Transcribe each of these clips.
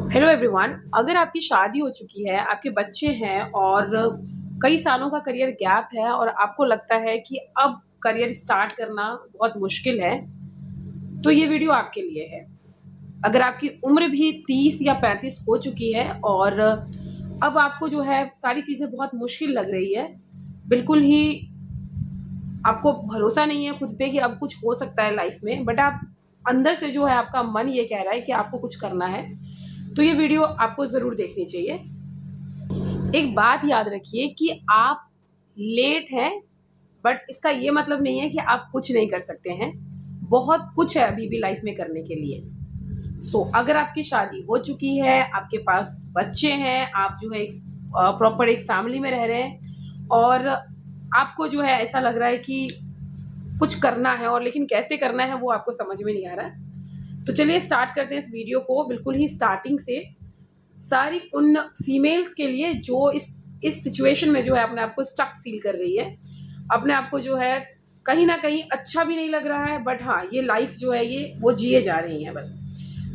Hello everyone. अगर आपकी शादी हो चुकी है, आपके बच्चे हैं और कई सालों का करियर गैप है और आपको लगता है कि अब करियर स्टार्ट करना बहुत मुश्किल है, तो ये वीडियो आपके लिए है। अगर आपकी उम्र भी 30 या 35 हो चुकी है और अब आपको जो है सारी चीज़ें बहुत मुश्किल लग रही है, बिल्कुल ही आपको भरोसा नहीं है खुद पे कि अब कुछ हो सकता है लाइफ में, बट आप अंदर से जो है आपका मन ये कह रहा है कि आपको कुछ करना है, तो ये वीडियो आपको ज़रूर देखनी चाहिए। एक बात याद रखिए कि आप लेट हैं, बट इसका ये मतलब नहीं है कि आप कुछ नहीं कर सकते हैं। बहुत कुछ है अभी भी लाइफ में करने के लिए। अगर आपकी शादी हो चुकी है, आपके पास बच्चे हैं, आप जो है एक प्रॉपर एक फैमिली में रह रहे हैं और आपको जो है ऐसा लग रहा है कि कुछ करना है और लेकिन कैसे करना है वो आपको समझ में नहीं आ रहा है। तो चलिए स्टार्ट करते हैं इस वीडियो को बिल्कुल ही स्टार्टिंग से। सारी उन फीमेल्स के लिए जो इस सिचुएशन में जो है अपने आप को स्टक फील कर रही है, अपने आप को जो है कहीं ना कहीं अच्छा भी नहीं लग रहा है, बट हाँ ये लाइफ जो है ये वो जिए जा रही है बस।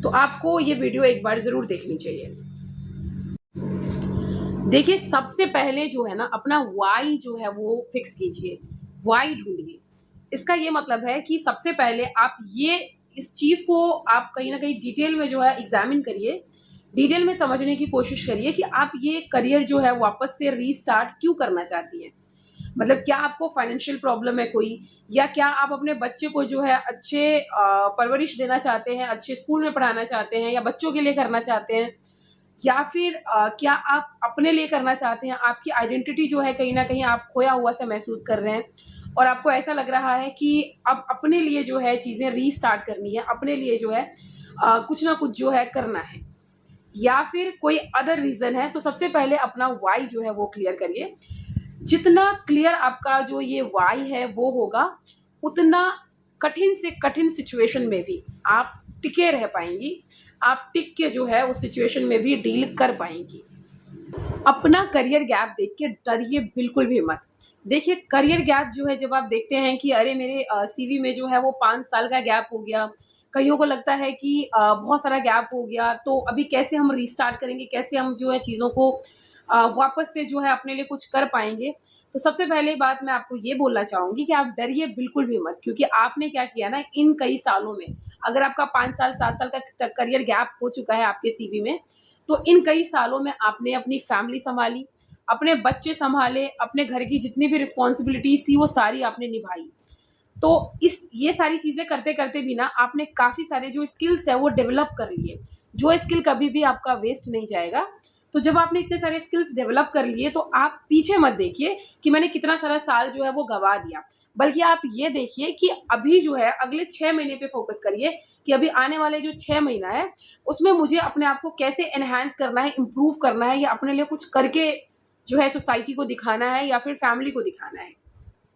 तो आपको ये वीडियो एक बार जरूर देखनी चाहिए। देखिए, सबसे पहले जो है ना अपना वाई जो है वो फिक्स कीजिए, वाई ढूंढिए। इसका ये मतलब है कि सबसे पहले आप ये इस चीज को आप कहीं ना कहीं डिटेल में जो है एग्जामिन करिए, डिटेल में समझने की कोशिश करिए कि आप ये करियर जो है वापस से रीस्टार्ट क्यों करना चाहती हैं। मतलब क्या आपको फाइनेंशियल प्रॉब्लम है कोई, या क्या आप अपने बच्चे को जो है अच्छे परवरिश देना चाहते हैं, अच्छे स्कूल में पढ़ाना चाहते हैं, या बच्चों के लिए करना चाहते हैं, या फिर क्या आप अपने लिए करना चाहते हैं। आपकी आइडेंटिटी जो है कहीं ना कहीं आप खोया हुआ सा महसूस कर रहे हैं और आपको ऐसा लग रहा है कि अब अपने लिए जो है चीज़ें रीस्टार्ट करनी है, अपने लिए जो है कुछ ना कुछ जो है करना है, या फिर कोई अदर रीज़न है। तो सबसे पहले अपना वाई जो है वो क्लियर करिए। जितना क्लियर आपका जो ये वाई है वो होगा, उतना कठिन से कठिन सिचुएशन में भी आप टिके रह पाएंगी, आप टिक के जो है उस सिचुएशन में भी डील कर पाएंगी। अपना करियर गैप देख के डरिए बिल्कुल भी मत। देखिए, करियर गैप जो है जब आप देखते हैं कि अरे मेरे सीवी में जो है वो 5 साल का गैप हो गया, कईयों को लगता है कि बहुत सारा गैप हो गया, तो अभी कैसे हम रीस्टार्ट करेंगे, कैसे हम जो है चीज़ों को वापस से जो है अपने लिए कुछ कर पाएंगे। तो सबसे पहले बात मैं आपको ये बोलना चाहूंगी कि आप डरिए बिल्कुल भी मत, क्योंकि आपने क्या किया ना इन कई सालों में, अगर आपका 5 साल 7 साल का करियर गैप हो चुका है आपके सीवी में, तो इन कई सालों में आपने अपनी फैमिली संभाली, अपने बच्चे संभाले, अपने घर की जितनी भी रिस्पॉन्सिबिलिटीज थी वो सारी आपने निभाई। तो इस ये सारी चीज़ें करते करते भी ना आपने काफ़ी सारे जो स्किल्स है वो डेवलप कर लिए, जो स्किल कभी भी आपका वेस्ट नहीं जाएगा। तो जब आपने इतने सारे स्किल्स डेवलप कर लिए, तो आप पीछे मत देखिए कि मैंने कितना सारा साल जो है वो गवा दिया, बल्कि आप ये देखिए कि अभी जो है अगले 6 महीने पे फोकस करिए कि अभी आने वाले जो 6 महीना है उसमें मुझे अपने आप को कैसे एनहांस करना है, इम्प्रूव करना है, या अपने लिए कुछ करके जो है सोसाइटी को दिखाना है या फिर फैमिली को दिखाना है।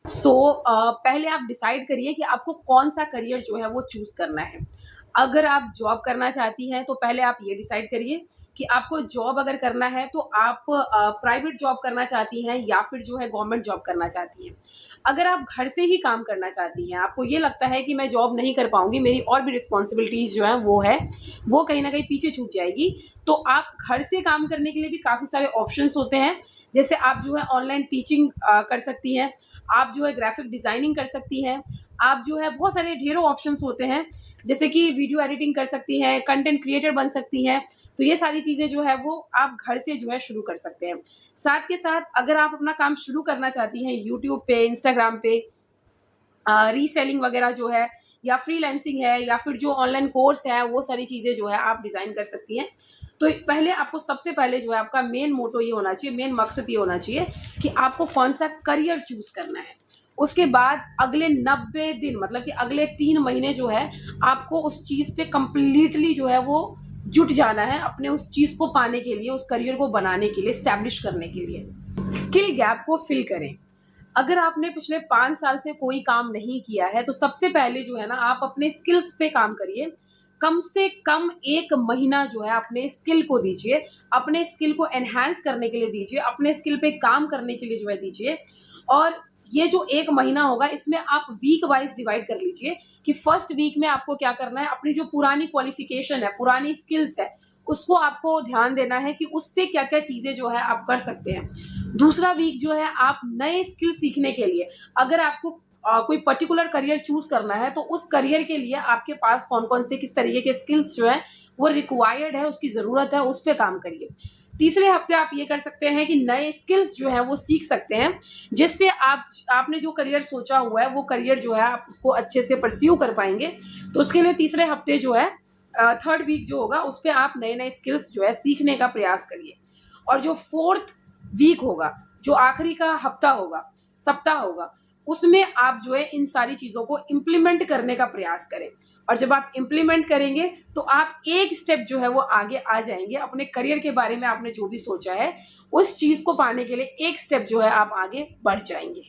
पहले आप डिसाइड करिए कि आपको कौन सा करियर जो है वो चूज करना है। अगर आप जॉब करना चाहती हैं तो पहले आप ये डिसाइड करिए कि आपको जॉब अगर करना है तो आप प्राइवेट जॉब करना चाहती हैं या फिर जो है गवर्नमेंट जॉब करना चाहती हैं। अगर आप घर से ही काम करना चाहती हैं, आपको ये लगता है कि मैं जॉब नहीं कर पाऊंगी, मेरी और भी रिस्पॉन्सिबिलिटीज जो है वो कहीं ना कहीं पीछे छूट जाएगी, तो आप घर से काम करने के लिए भी काफ़ी सारे ऑप्शंस होते हैं। जैसे आप जो है ऑनलाइन टीचिंग कर सकती हैं, आप जो है ग्राफिक डिजाइनिंग कर सकती हैं, आप जो है बहुत सारे ढेरों ऑप्शंस होते हैं, जैसे कि वीडियो एडिटिंग कर सकती हैं, कंटेंट क्रिएटर बन सकती हैं। तो ये सारी चीज़ें जो है वो आप घर से जो है शुरू कर सकते हैं। साथ के साथ अगर आप अपना काम शुरू करना चाहती हैं यूट्यूब पे, इंस्टाग्राम पे, रीसेलिंग वगैरह जो है, या फ्रीलांसिंग है, या फिर जो ऑनलाइन कोर्स है, वो सारी चीज़ें जो है आप डिज़ाइन कर सकती हैं। तो पहले आपको सबसे पहले जो है आपका मेन मोटो ये होना चाहिए, मेन मकसद ये होना चाहिए कि आपको कौन सा करियर चूज करना है। उसके बाद अगले 90 दिन, मतलब कि अगले 3 महीने जो है आपको उस चीज़ पे कंप्लीटली जो है वो जुट जाना है, अपने उस चीज़ को पाने के लिए, उस करियर को बनाने के लिए, स्टैब्लिश करने के लिए। स्किल गैप को फिल करें। अगर आपने पिछले 5 साल से कोई काम नहीं किया है तो सबसे पहले जो है ना आप अपने स्किल्स पे काम करिए। कम से कम 1 महीना जो है अपने स्किल को दीजिए, अपने स्किल को एनहांस करने के लिए दीजिए, अपने स्किल पे काम करने के लिए जो है दीजिए। और ये जो 1 महीना होगा इसमें आप वीक वाइज डिवाइड कर लीजिए कि फर्स्ट वीक में आपको क्या करना है, अपनी जो पुरानी क्वालिफिकेशन है, पुरानी स्किल्स है, उसको आपको ध्यान देना है कि उससे क्या-क्या चीज़ें जो है आप कर सकते हैं। दूसरा वीक जो है आप नए स्किल सीखने के लिए, अगर आपको कोई पर्टिकुलर करियर चूज़ करना है, तो उस करियर के लिए आपके पास कौन-कौन से किस तरीके के स्किल्स जो हैं वो रिक्वायर्ड है, उसकी ज़रूरत है, उस पे काम करिए। तीसरे हफ्ते आप ये कर सकते हैं कि नए स्किल्स जो हैं वो सीख सकते हैं, जिससे आपने जो करियर सोचा हुआ है वो करियर जो है आप उसको अच्छे से परस्यू कर पाएँगे। तो उसके लिए तीसरे हफ्ते जो है थर्ड वीक जो होगा उस पे आप नए-नए स्किल्स जो है सीखने का प्रयास करिए। और जो फोर्थ वीक होगा, जो आखिरी का हफ्ता होगा, सप्ताह होगा, उसमें आप जो है इन सारी चीज़ों को इम्प्लीमेंट करने का प्रयास करें। और जब आप इम्प्लीमेंट करेंगे तो आप एक स्टेप जो है वो आगे आ जाएँगे। अपने करियर के बारे में आपने जो भी सोचा है, उस चीज़ को पाने के लिए एक स्टेप जो है आप आगे बढ़ जाएँगे।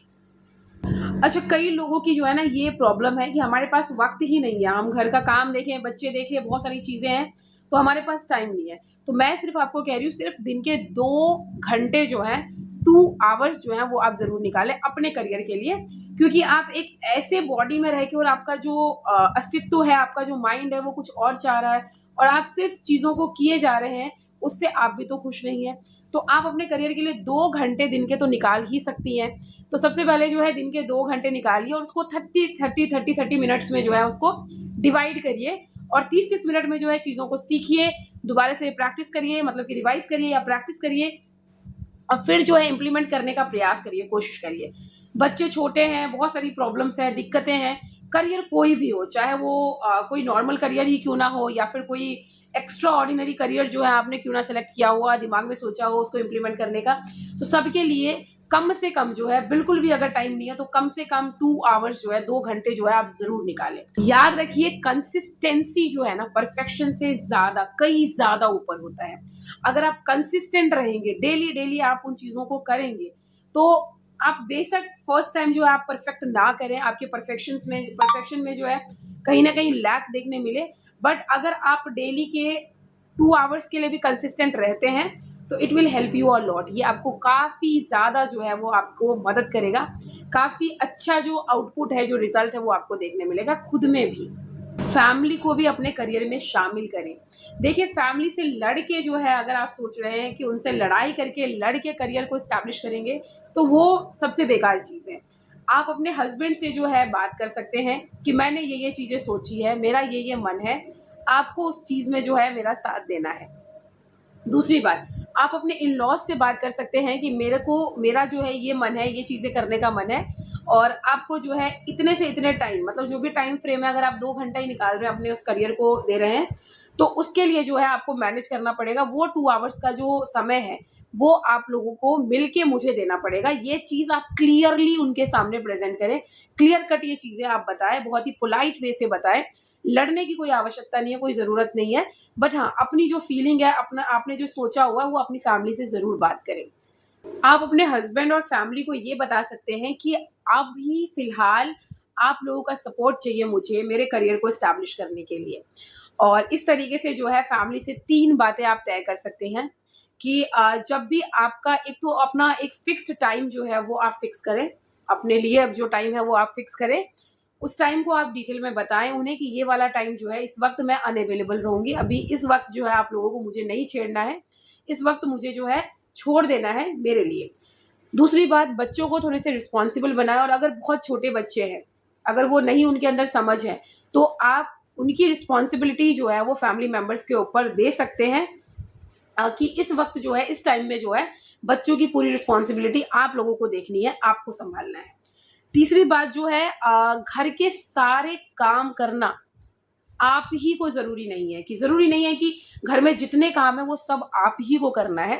अच्छा, कई लोगों की जो है ना ये प्रॉब्लम है कि हमारे पास वक़्त ही नहीं है। हम घर का काम देखें, बच्चे देखें, बहुत सारी चीज़ें हैं, तो हमारे पास टाइम नहीं है। तो मैं सिर्फ़ आपको कह रही हूँ, सिर्फ़ दिन के 2 घंटे जो हैं, 2 आवर्स जो हैं वो आप ज़रूर निकालें अपने करियर के लिए। क्योंकि आप एक ऐसे बॉडी में रह के और आपका जो अस्तित्व है, आपका जो माइंड है वो कुछ और चाह रहा है और आप सिर्फ़ चीज़ों को किए जा रहे हैं, उससे आप भी तो खुश नहीं हैं। तो आप अपने करियर के लिए 2 घंटे दिन के तो निकाल ही सकती हैं। तो सबसे पहले जो है दिन के 2 घंटे निकालिए और उसको 30 मिनट्स में जो है उसको डिवाइड करिए और 30-30 मिनट में जो है चीज़ों को सीखिए, दोबारा से प्रैक्टिस करिए, मतलब कि रिवाइज़ करिए या प्रैक्टिस करिए और फिर जो है इम्प्लीमेंट करने का प्रयास करिए, कोशिश करिए। बच्चे छोटे हैं, बहुत सारी प्रॉब्लम्स हैं, दिक्कतें हैं, करियर कोई भी हो, चाहे वो कोई नॉर्मल करियर ही क्यों ना हो या फिर कोई एक्स्ट्रा ऑर्डिनरी करियर जो है आपने क्यों ना सेलेक्ट किया हुआ, दिमाग में सोचा हो उसको इम्प्लीमेंट करने का। तो सबके लिए कम से कम जो है, बिल्कुल भी अगर टाइम नहीं है तो कम से कम 2 आवर्स जो है, 2 घंटे जो है आप ज़रूर निकालें। याद रखिए, कंसिस्टेंसी जो है ना परफेक्शन से ज़्यादा, कहीं ज़्यादा ऊपर होता है। अगर आप कंसिस्टेंट रहेंगे, डेली आप उन चीज़ों को करेंगे, तो आप बेशक फर्स्ट टाइम जो है आप परफेक्ट ना करें, आपके परफेक्शन में जो है कहीं न कहीं लैक देखने मिले, बट अगर आप डेली के 2 आवर्स के लिए भी कंसिस्टेंट रहते हैं, तो it will help you a lot. ये आपको काफ़ी ज़्यादा जो है वो आपको मदद करेगा। काफ़ी अच्छा जो आउटपुट है, जो रिज़ल्ट है वो आपको देखने मिलेगा खुद में भी। फैमिली को भी अपने करियर में शामिल करें। देखिए, फैमिली से लड़ के जो है अगर आप सोच रहे हैं कि उनसे लड़ाई करके लड़ के करियर को एस्टैब्लिश करेंगे, तो वो सबसे बेकार चीज़ है। आप अपने हस्बैंड से जो है बात कर सकते हैं कि मैंने ये चीज़ें सोची है, मेरा ये मन है, आपको उस चीज़ में जो है मेरा साथ देना है। दूसरी बात, आप अपने इन-लॉज़ से बात कर सकते हैं कि मेरा जो है ये मन है, ये चीज़ें करने का मन है और आपको जो है इतने से इतने टाइम, मतलब जो भी टाइम फ्रेम है, अगर आप 2 घंटा ही निकाल रहे हैं अपने उस करियर को दे रहे हैं, तो उसके लिए जो है आपको मैनेज करना पड़ेगा। वो 2 आवर्स का जो समय है, वो आप लोगों को मिल के मुझे देना पड़ेगा। ये चीज़ आप क्लियरली उनके सामने प्रेज़ेंट करें। क्लियर कट ये चीज़ें आप बताएँ, बहुत ही पोलाइट वे से बताएँ। लड़ने की कोई आवश्यकता नहीं है, कोई ज़रूरत नहीं है। बट हाँ, अपनी जो फीलिंग है, अपना आपने जो सोचा हुआ है, वो अपनी फैमिली से ज़रूर बात करें। आप अपने हस्बैंड और फैमिली को ये बता सकते हैं कि अभी फ़िलहाल आप लोगों का सपोर्ट चाहिए मुझे मेरे करियर को एस्टैब्लिश करने के लिए। और इस तरीके से जो है फैमिली से 3 बातें आप तय कर सकते हैं कि जब भी आपका एक तो अपना एक फ़िक्स्ड टाइम जो है वो आप फ़िक्स करें। अपने लिए अब जो टाइम है वो आप फ़िक्स करें। उस टाइम को आप डिटेल में बताएँ उन्हें कि ये वाला टाइम जो है इस वक़्त मैं अनअवेलेबल रहूँगी। अभी इस वक़्त जो है आप लोगों को मुझे नहीं छेड़ना है। इस वक़्त मुझे जो है छोड़ देना है मेरे लिए। दूसरी बात, बच्चों को थोड़े से रिस्पॉन्सिबल बनाएँ और अगर बहुत छोटे बच्चे हैं, अगर वो नहीं उनके अंदर समझ है, तो आप उनकी रिस्पॉन्सिबिलिटी जो है वो फैमिली मेंबर्स के ऊपर दे सकते हैं कि इस वक़्त जो है, इस टाइम में जो है, बच्चों की पूरी रिस्पॉन्सिबिलिटी आप लोगों को देखनी है, आपको सँभालना है। तीसरी बात जो है घर के सारे काम करना आप ही को ज़रूरी नहीं है कि घर में जितने काम हैं वो सब आप ही को करना है।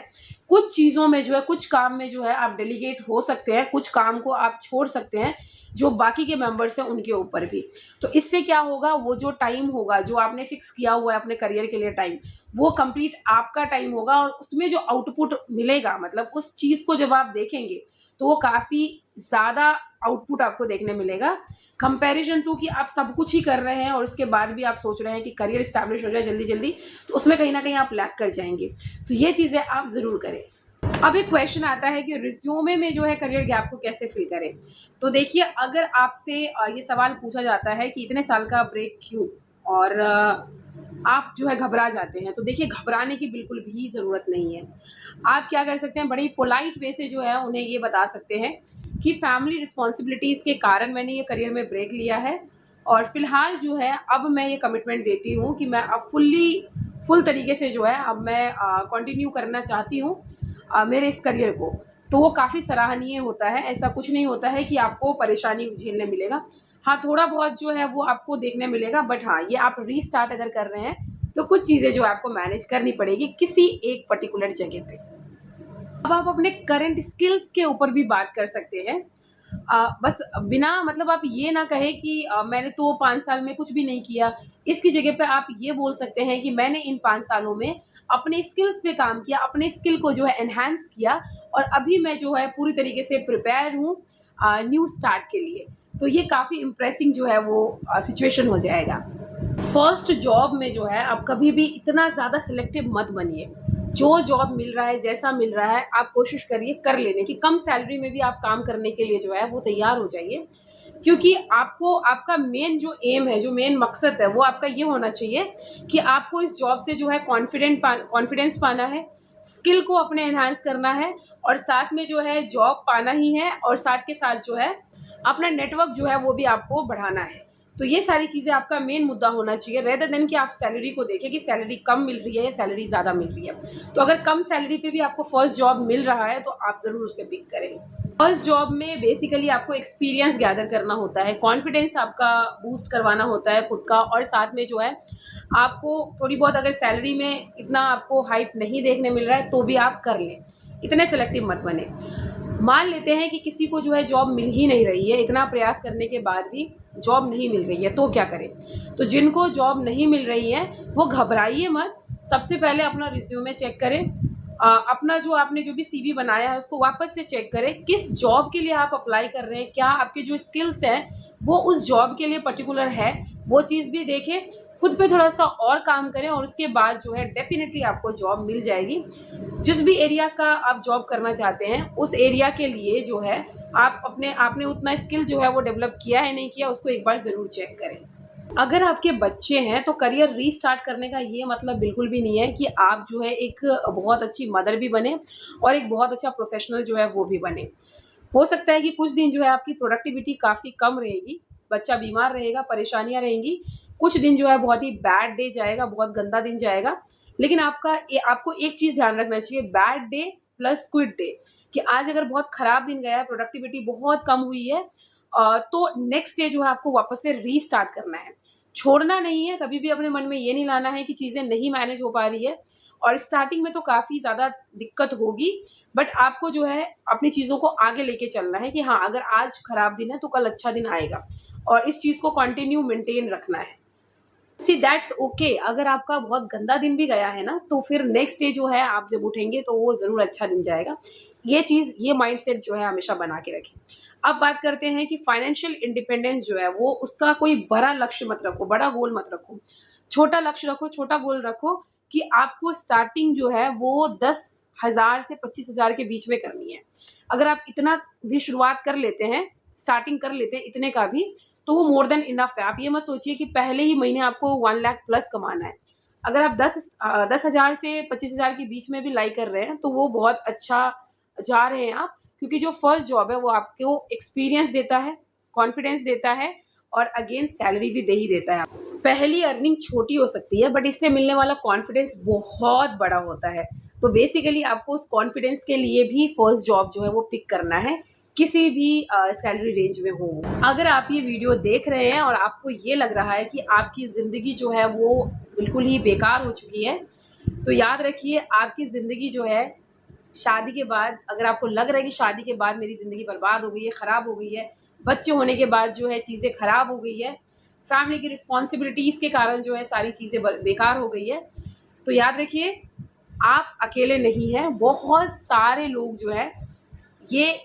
कुछ चीज़ों में जो है, कुछ काम में जो है आप डेलीगेट हो सकते हैं, कुछ काम को आप छोड़ सकते हैं, जो बाकी के मेंबर्स हैं उनके ऊपर भी। तो इससे क्या होगा, वो जो टाइम होगा, जो आपने फिक्स किया हुआ है अपने करियर के लिए टाइम, वो कंप्लीट आपका टाइम होगा और उसमें जो आउटपुट मिलेगा, मतलब उस चीज़ को जब आप देखेंगे, तो वो काफ़ी ज़्यादा आउटपुट आपको देखने मिलेगा कंपैरिजन टू कि आप सब कुछ ही कर रहे हैं और उसके बाद भी आप सोच रहे हैं कि करियर एस्टैब्लिश हो जाए जल्दी-जल्दी, तो उसमें कहीं न कहीं आप लैग कर जाएँगे। तो ये चीज़ें आप ज़रूर करें। अब एक क्वेश्चन आता है कि रिज़्यूमे में जो है करियर गैप को कैसे फिल करें? तो देखिए, अगर आपसे ये सवाल पूछा जाता है कि इतने साल का ब्रेक क्यों? और आप जो है घबरा जाते हैं। तो देखिए घबराने की बिल्कुल भी ज़रूरत नहीं है। आप क्या कर सकते हैं, बड़ी पोलाइट वे से जो है उन्हें ये बता सकते हैं कि फैमिली रिस्पॉन्सिबिलिटीज़ के कारण मैंने ये करियर में ब्रेक लिया है और फ़िलहाल जो है अब मैं ये कमिटमेंट देती हूँ कि मैं अब फुल तरीके से जो है अब मैं कंटिन्यू करना चाहती हूँ मेरे इस करियर को। तो वो काफ़ी सराहनीय होता है। ऐसा कुछ नहीं होता है कि आपको परेशानी झेलने मिलेगा। हाँ, थोड़ा बहुत जो है वो आपको देखने मिलेगा, बट हाँ, ये आप रीस्टार्ट अगर कर रहे हैं तो कुछ चीज़ें जो है आपको मैनेज करनी पड़ेगी किसी एक पर्टिकुलर जगह पे। अब आप अपने करंट स्किल्स के ऊपर भी बात कर सकते हैं। बस बिना मतलब आप ये ना कहें कि मैंने तो 5 साल में कुछ भी नहीं किया। इसकी जगह पे आप ये बोल सकते हैं कि मैंने इन 5 सालों में अपने स्किल्स पे काम किया, अपने स्किल को जो है एनहांस किया और अभी मैं जो है पूरी तरीके से प्रिपेयर हूँ न्यू स्टार्ट के लिए। तो ये काफ़ी इम्प्रेसिंग जो है वो सिचुएशन हो जाएगा। फर्स्ट जॉब में जो है आप कभी भी इतना ज़्यादा सिलेक्टिव मत बनिए। जो जॉब मिल रहा है, जैसा मिल रहा है, आप कोशिश करिए कर लेने की। कम सैलरी में भी आप काम करने के लिए जो है वो तैयार हो जाइए। क्योंकि आपको आपका मेन जो एम है, जो मेन मकसद है, वो आपका ये होना चाहिए कि आपको इस जॉब से जो है कॉन्फिडेंस पाना है, स्किल को अपने एनहांस करना है और साथ में जो है जॉब पाना ही है और साथ के साथ जो है अपना नेटवर्क जो है वो भी आपको बढ़ाना है। तो ये सारी चीज़ें आपका मेन मुद्दा होना चाहिए, रेदर देन कि आप सैलरी को देखें कि सैलरी कम मिल रही है या सैलरी ज़्यादा मिल रही है। तो अगर कम सैलरी पे भी आपको फर्स्ट जॉब मिल रहा है तो आप ज़रूर उसे पिक करें। फर्स्ट जॉब में बेसिकली आपको एक्सपीरियंस गैदर करना होता है, कॉन्फिडेंस आपका बूस्ट करवाना होता है खुद का और साथ में जो है आपको थोड़ी बहुत अगर सैलरी में इतना आपको हाइप नहीं देखने मिल रहा है तो भी आप कर लें। इतने सेलेक्टिव मत बने। मान लेते हैं कि किसी को जो है जॉब मिल ही नहीं रही है, इतना प्रयास करने के बाद भी जॉब नहीं मिल रही है, तो क्या करें? तो जिनको जॉब नहीं मिल रही है वो घबराइए मत। सबसे पहले अपना रिज्यूमे चेक करें। अपना जो आपने जो भी सीवी बनाया है उसको वापस से चेक करें, किस जॉब के लिए आप अप्लाई कर रहे हैं, क्या आपके जो स्किल्स हैं वो उस जॉब के लिए पर्टिकुलर है, वो चीज़ भी देखें। खुद पे थोड़ा सा और काम करें और उसके बाद जो है डेफिनेटली आपको जॉब मिल जाएगी। जिस भी एरिया का आप जॉब करना चाहते हैं उस एरिया के लिए जो है आपने उतना स्किल जो है वो डेवलप किया है नहीं किया, उसको एक बार ज़रूर चेक करें। अगर आपके बच्चे हैं तो करियर रीस्टार्ट करने का ये मतलब बिल्कुल भी नहीं है कि आप जो है एक बहुत अच्छी मदर भी बने और एक बहुत अच्छा प्रोफेशनल जो है वो भी बने। हो सकता है कि कुछ दिन जो है आपकी प्रोडक्टिविटी काफ़ी कम रहेगी, बच्चा बीमार रहेगा, परेशानियाँ रहेंगी, कुछ दिन जो है बहुत ही बैड डे जाएगा, बहुत गंदा दिन जाएगा। लेकिन आपको एक चीज़ ध्यान रखना चाहिए, bad debt plus quit day, कि आज अगर बहुत खराब दिन गया है, प्रोडक्टिविटी बहुत कम हुई है तो नेक्स्ट डे जो है आपको वापस से रीस्टार्ट करना है। छोड़ना नहीं है, कभी भी अपने मन में ये नहीं लाना है कि चीज़ें नहीं मैनेज हो पा रही है और स्टार्टिंग में तो काफ़ी ज़्यादा दिक्कत होगी, बट आपको जो है अपनी चीज़ों को आगे लेके चलना है कि हाँ, अगर आज खराब दिन है तो कल अच्छा दिन आएगा और इस चीज़ को कंटिन्यू मेंटेन रखना है। See that's okay. अगर आपका बहुत गंदा दिन भी गया है ना तो फिर नेक्स्ट डे जो है आप जब उठेंगे तो वो ज़रूर अच्छा दिन जाएगा। ये माइंडसेट जो है हमेशा बना के रखें। अब बात करते हैं कि फाइनेंशियल इंडिपेंडेंस जो है वो उसका कोई बड़ा लक्ष्य मत रखो, बड़ा गोल मत रखो। छोटा लक्ष्य रखो, छोटा गोल रखो कि आपको स्टार्टिंग जो है वो 10,000 से 25,000 के बीच में करनी है। अगर आप इतना भी शुरुआत कर लेते हैं, स्टार्टिंग कर लेते हैं इतने का भी, तो वो मोर देन इनफ है। आप ये मत सोचिए कि पहले ही महीने आपको 1 लाख प्लस कमाना है। अगर आप 10,000 से 25,000 के बीच में भी लाई कर रहे हैं तो वो बहुत अच्छा जा रहे हैं आप, क्योंकि जो फर्स्ट जॉब है वो आपको एक्सपीरियंस देता है, कॉन्फिडेंस देता है और अगेन सैलरी भी दे ही देता है। पहली अर्निंग छोटी हो सकती है बट इससे मिलने वाला कॉन्फिडेंस बहुत बड़ा होता है। तो बेसिकली आपको उस कॉन्फिडेंस के लिए भी फर्स्ट जॉब जो है वो पिक करना है, किसी भी सैलरी रेंज में हो। अगर आप ये वीडियो देख रहे हैं और आपको ये लग रहा है कि आपकी ज़िंदगी जो है वो बिल्कुल ही बेकार हो चुकी है, तो याद रखिए आपकी ज़िंदगी जो है शादी के बाद, अगर आपको लग रहा है कि शादी के बाद मेरी ज़िंदगी बर्बाद हो गई है, ख़राब हो गई है, बच्चे होने के बाद जो है चीज़ें ख़राब हो गई है, फैमिली की रिस्पॉन्सिबिलिटीज़ के कारण जो है सारी चीज़ें बेकार हो गई है, तो याद रखिए आप अकेले नहीं हैं। बहुत सारे लोग जो है ये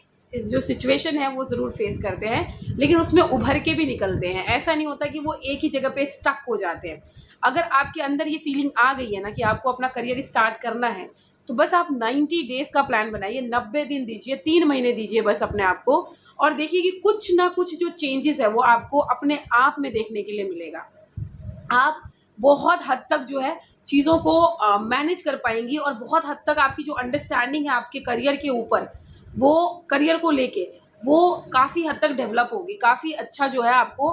जो सिचुएशन है वो ज़रूर फेस करते हैं, लेकिन उसमें उभर के भी निकलते हैं। ऐसा नहीं होता कि वो एक ही जगह पे स्टक हो जाते हैं। अगर आपके अंदर ये फीलिंग आ गई है ना कि आपको अपना करियर स्टार्ट करना है, तो बस आप 90 डेज़ का प्लान बनाइए, 90 दिन दीजिए, 3 महीने दीजिए बस अपने आप को और देखिए कि कुछ ना कुछ जो चेंजेस है वो आपको अपने आप में देखने के लिए मिलेगा। आप बहुत हद तक जो है चीज़ों को मैनेज कर पाएंगी, और बहुत हद तक आपकी जो अंडरस्टैंडिंग है आपके करियर के ऊपर, वो करियर को लेके वो काफ़ी हद तक डेवलप होगी। काफ़ी अच्छा जो है आपको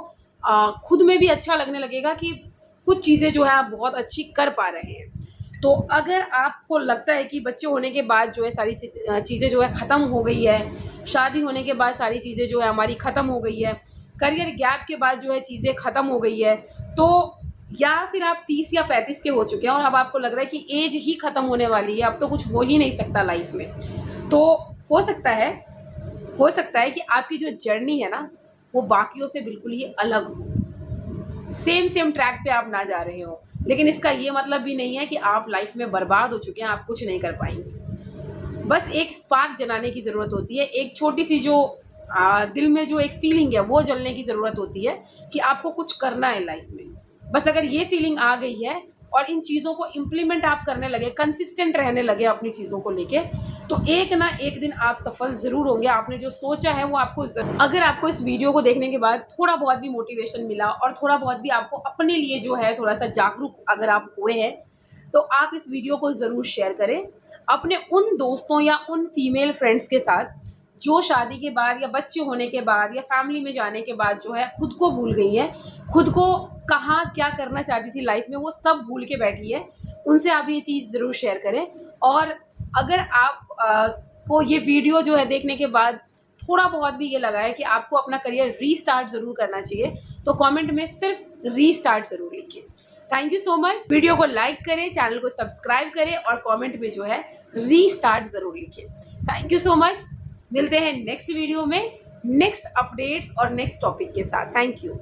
खुद में भी अच्छा लगने लगेगा कि कुछ चीज़ें जो है आप बहुत अच्छी कर पा रहे हैं। तो अगर आपको लगता है कि बच्चे होने के बाद जो है सारी चीज़ें जो है ख़त्म हो गई है, शादी होने के बाद सारी चीज़ें जो है हमारी ख़त्म हो गई है, करियर गैप के बाद जो है चीज़ें ख़त्म हो गई है, तो या फिर आप 30 या 35 के हो चुके हैं और अब आपको लग रहा है कि एज ही ख़त्म होने वाली है, अब तो कुछ हो ही नहीं सकता लाइफ में। तो हो सकता है कि आपकी जो जर्नी है ना, वो बाकियों से बिल्कुल ही अलग हो। सेम ट्रैक पे आप ना जा रहे हो, लेकिन इसका ये मतलब भी नहीं है कि आप लाइफ में बर्बाद हो चुके हैं, आप कुछ नहीं कर पाएंगे। बस एक स्पार्क जलाने की ज़रूरत होती है, एक छोटी सी जो दिल में जो एक फीलिंग है वो जलने की ज़रूरत होती है कि आपको कुछ करना है लाइफ में। बस अगर ये फीलिंग आ गई है और इन चीज़ों को इम्प्लीमेंट आप करने लगे, कंसिस्टेंट रहने लगे अपनी चीज़ों को लेके, तो एक ना एक दिन आप सफल ज़रूर होंगे। आपने जो सोचा है वो आपको अगर आपको इस वीडियो को देखने के बाद थोड़ा बहुत भी मोटिवेशन मिला और थोड़ा बहुत भी आपको अपने लिए जो है थोड़ा सा जागरूक अगर आप हुए हैं, तो आप इस वीडियो को ज़रूर शेयर करें अपने उन दोस्तों या उन फीमेल फ्रेंड्स के साथ जो शादी के बाद या बच्चे होने के बाद या फैमिली में जाने के बाद जो है खुद को भूल गई है, खुद को कहाँ क्या करना चाहती थी लाइफ में वो सब भूल के बैठी है। उनसे आप ये चीज़ ज़रूर शेयर करें। और अगर आप को ये वीडियो जो है देखने के बाद थोड़ा बहुत भी ये लगा है कि आपको अपना करियर रीस्टार्ट ज़रूर करना चाहिए, तो कमेंट में सिर्फ रीस्टार्ट ज़रूर लिखिए। Thank you so much. Video को लाइक करें, चैनल को सब्सक्राइब करें और कमेंट में जो है रीस्टार्ट ज़रूर लिखिए। Thank you so much. मिलते हैं नेक्स्ट वीडियो में नेक्स्ट अपडेट्स और नेक्स्ट टॉपिक के साथ। Thank you.